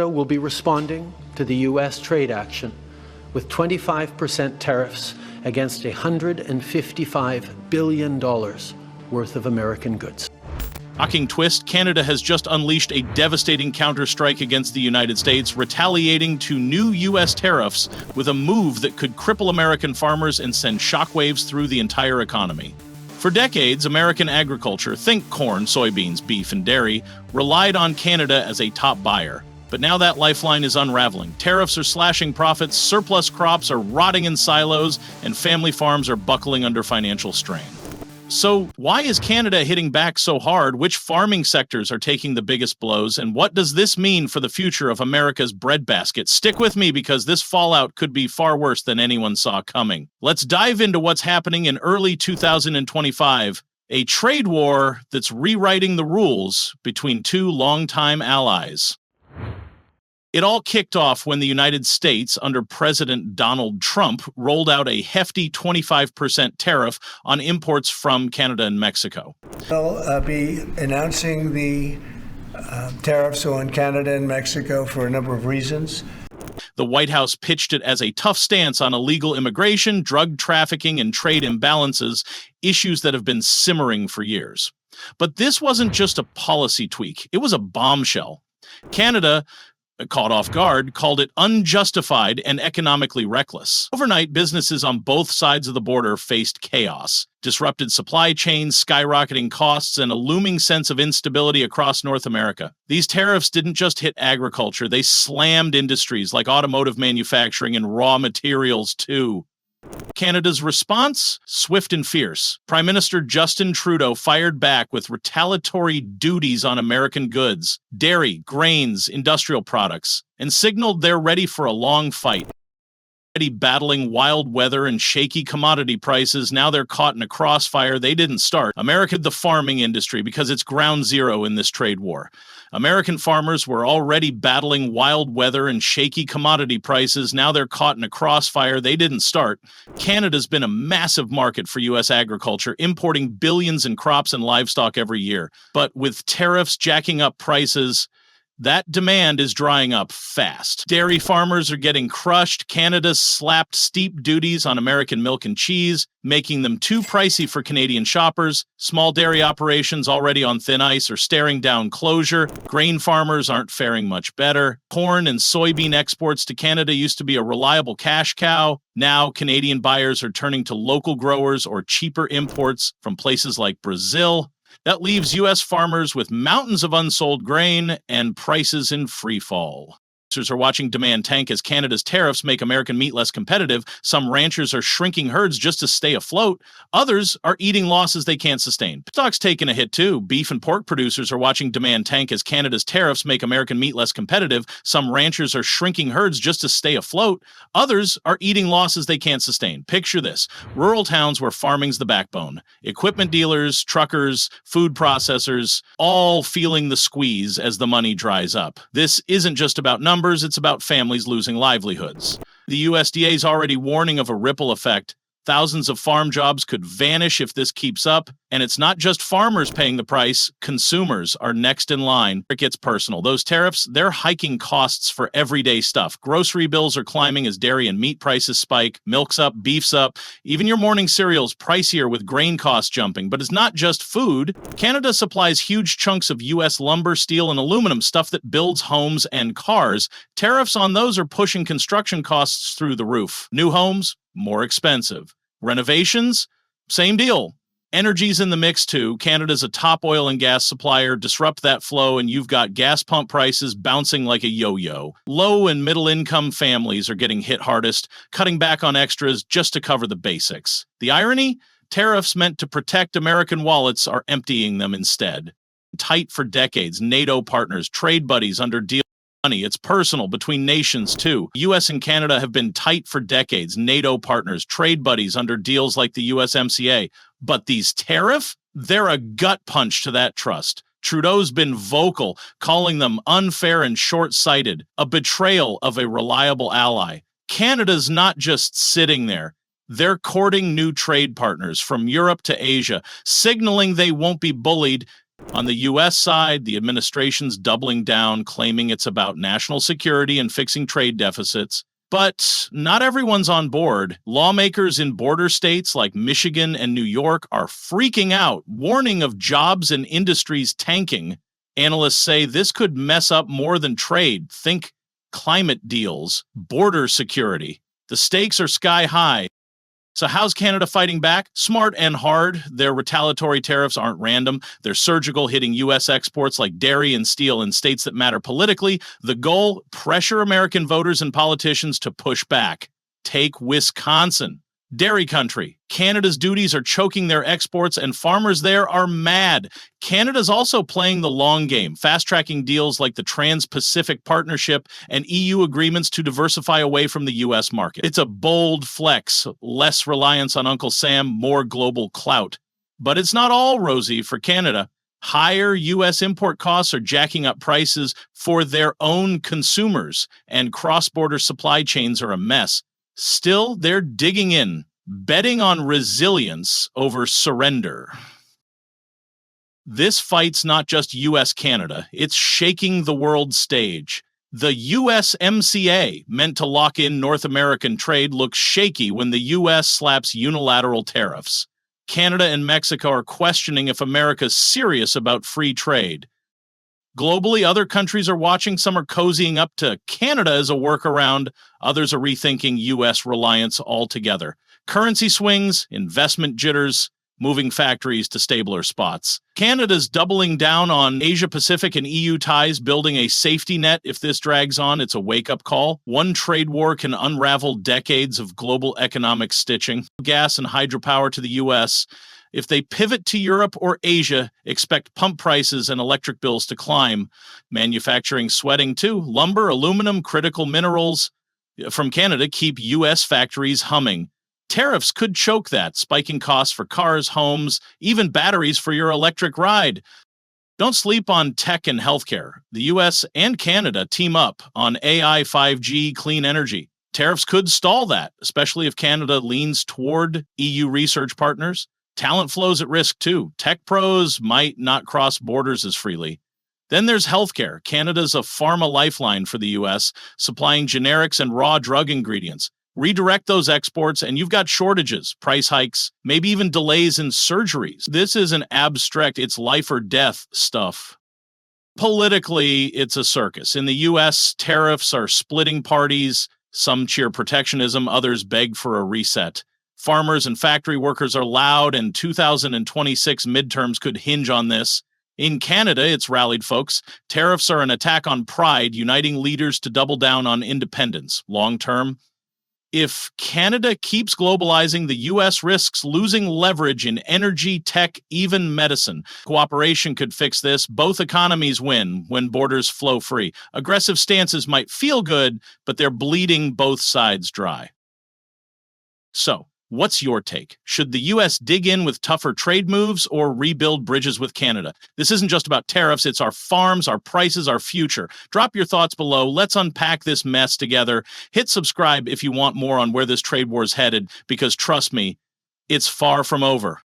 Canada will be responding to the U.S. trade action with 25% tariffs against $155 billion worth of American goods. Shocking twist, Canada has just unleashed a devastating counterstrike against the United States, retaliating to new U.S. tariffs with a move that could cripple American farmers and send shockwaves through the entire economy. For decades, American agriculture, think corn, soybeans, beef, and dairy, relied on Canada as a top buyer. But now that lifeline is unraveling. Tariffs are slashing profits, surplus crops are rotting in silos, and family farms are buckling under financial strain. So why is Canada hitting back so hard? Which farming sectors are taking the biggest blows? And what does this mean for the future of America's breadbasket? Stick with me because this fallout could be far worse than anyone saw coming. Let's dive into what's happening in early 2025, a trade war that's rewriting the rules between two longtime allies. It all kicked off when the United States, under President Donald Trump, rolled out a hefty 25% tariff on imports from Canada and Mexico. We'll be announcing the tariffs on Canada and Mexico for a number of reasons. The White House pitched it as a tough stance on illegal immigration, drug trafficking, and trade imbalances, issues that have been simmering for years. But this wasn't just a policy tweak, it was a bombshell. Canada, caught off guard, called it unjustified and economically reckless. Overnight, businesses on both sides of the border faced chaos, disrupted supply chains, skyrocketing costs, and a looming sense of instability across North America. These tariffs didn't just hit agriculture, they slammed industries like automotive manufacturing and raw materials too. Canada's response? Swift and fierce. Prime Minister Justin Trudeau fired back with retaliatory duties on American goods, dairy, grains, industrial products, and signaled they're ready for a long fight. Already battling wild weather and shaky commodity prices, now they're caught in a crossfire they didn't start. America, the farming industry, because it's ground zero in this trade war. American farmers were already battling wild weather and shaky commodity prices. Now they're caught in a crossfire they didn't start. Canada's been a massive market for U.S. agriculture, importing billions in crops and livestock every year. But with tariffs jacking up prices, that demand is drying up fast. Dairy farmers are getting crushed. Canada slapped steep duties on American milk and cheese, making them too pricey for Canadian shoppers. Small dairy operations already on thin ice are staring down closure. Grain farmers aren't faring much better. Corn and soybean exports to Canada used to be a reliable cash cow. Now, Canadian buyers are turning to local growers or cheaper imports from places like Brazil. That leaves U.S. farmers with mountains of unsold grain and prices in free fall. Producers are watching demand tank as Canada's tariffs make American meat less competitive. Some ranchers are shrinking herds just to stay afloat. Others are eating losses they can't sustain. Stock's taking a hit too. Beef and pork producers are watching demand tank as Canada's tariffs make American meat less competitive. Some ranchers are shrinking herds just to stay afloat. Others are eating losses they can't sustain. Picture this: rural towns where farming's the backbone. Equipment dealers, truckers, food processors, all feeling the squeeze as the money dries up. This isn't just about numbers. It's about families losing livelihoods. The USDA is already warning of a ripple effect. Thousands of farm jobs could vanish if this keeps up. And it's not just farmers paying the price. Consumers are next in line. It gets personal. Those tariffs, they're hiking costs for everyday stuff. Grocery bills are climbing as dairy and meat prices spike. Milk's up, beef's up. Even your morning cereal's pricier with grain costs jumping. But it's not just food. Canada supplies huge chunks of U.S. lumber, steel, and aluminum, stuff that builds homes and cars. Tariffs on those are pushing construction costs through the roof. New homes, more expensive. Renovations, same deal. Energy's in the mix too. Canada's a top oil and gas supplier. Disrupt that flow and you've got gas pump prices bouncing like a yo-yo. Low and middle income families are getting hit hardest, cutting back on extras just to cover the basics. The irony? Tariffs meant to protect American wallets are emptying them instead. Tight for decades, NATO partners, trade buddies under deal. Money. It's personal between nations, too. U.S. and Canada have been tight for decades. NATO partners, trade buddies under deals like the USMCA. But these tariffs, they're a gut punch to that trust. Trudeau's been vocal, calling them unfair and short-sighted, a betrayal of a reliable ally. Canada's not just sitting there. They're courting new trade partners from Europe to Asia, signaling they won't be bullied On the U.S. side, the administration's doubling down, claiming it's about national security and fixing trade deficits. But not everyone's on board. Lawmakers in border states like Michigan and New York are freaking out, warning of jobs and industries tanking. Analysts say this could mess up more than trade. Think climate deals, border security. The stakes are sky high. So how's Canada fighting back? Smart and hard. Their retaliatory tariffs aren't random. They're surgical, hitting U.S. exports like dairy and steel in states that matter politically. The goal, pressure American voters and politicians to push back. Take Wisconsin. Dairy country. Canada's duties are choking their exports, and farmers there are mad. Canada's also playing the long game, fast-tracking deals like the Trans-Pacific Partnership and EU agreements to diversify away from the U.S. market. It's a bold flex, less reliance on Uncle Sam, more global clout. But it's not all rosy for Canada. Higher U.S. import costs are jacking up prices for their own consumers, and cross-border supply chains are a mess. Still, they're digging in, betting on resilience over surrender. This fight's not just U.S.-Canada, it's shaking the world stage. The USMCA, meant to lock in North American trade, looks shaky when the U.S. slaps unilateral tariffs. Canada and Mexico are questioning if America's serious about free trade. Globally, other countries are watching. Some are cozying up to Canada as a workaround. Others are rethinking U.S. reliance altogether. Currency swings, investment jitters, moving factories to stabler spots. Canada's doubling down on Asia-Pacific and EU ties, building a safety net. If this drags on, it's a wake-up call. One trade war can unravel decades of global economic stitching. Gas and hydropower to the U.S., if they pivot to Europe or Asia, expect pump prices and electric bills to climb. Manufacturing sweating too. Lumber, aluminum, critical minerals from Canada keep U.S. factories humming. Tariffs could choke that, spiking costs for cars, homes, even batteries for your electric ride. Don't sleep on tech and healthcare. The U.S. and Canada team up on AI, 5G, clean energy. Tariffs could stall that, especially if Canada leans toward EU research partners. Talent flows at risk too. Tech pros might not cross borders as freely. Then there's healthcare. Canada's a pharma lifeline for the U.S., supplying generics and raw drug ingredients. Redirect those exports and you've got shortages, price hikes, maybe even delays in surgeries. This isn't abstract, it's life or death stuff. Politically, it's a circus. In the U.S., tariffs are splitting parties. Some cheer protectionism, others beg for a reset. Farmers and factory workers are loud, and 2026 midterms could hinge on this. In Canada, it's rallied folks. Tariffs are an attack on pride, uniting leaders to double down on independence. Long term, if Canada keeps globalizing, the U.S. risks losing leverage in energy, tech, even medicine. Cooperation could fix this. Both economies win when borders flow free. Aggressive stances might feel good, but they're bleeding both sides dry. So, what's your take? Should the U.S. dig in with tougher trade moves or rebuild bridges with Canada? This isn't just about tariffs, it's our farms, our prices, our future. Drop your thoughts below. Let's unpack this mess together. Hit subscribe if you want more on where this trade war is headed, because trust me, it's far from over.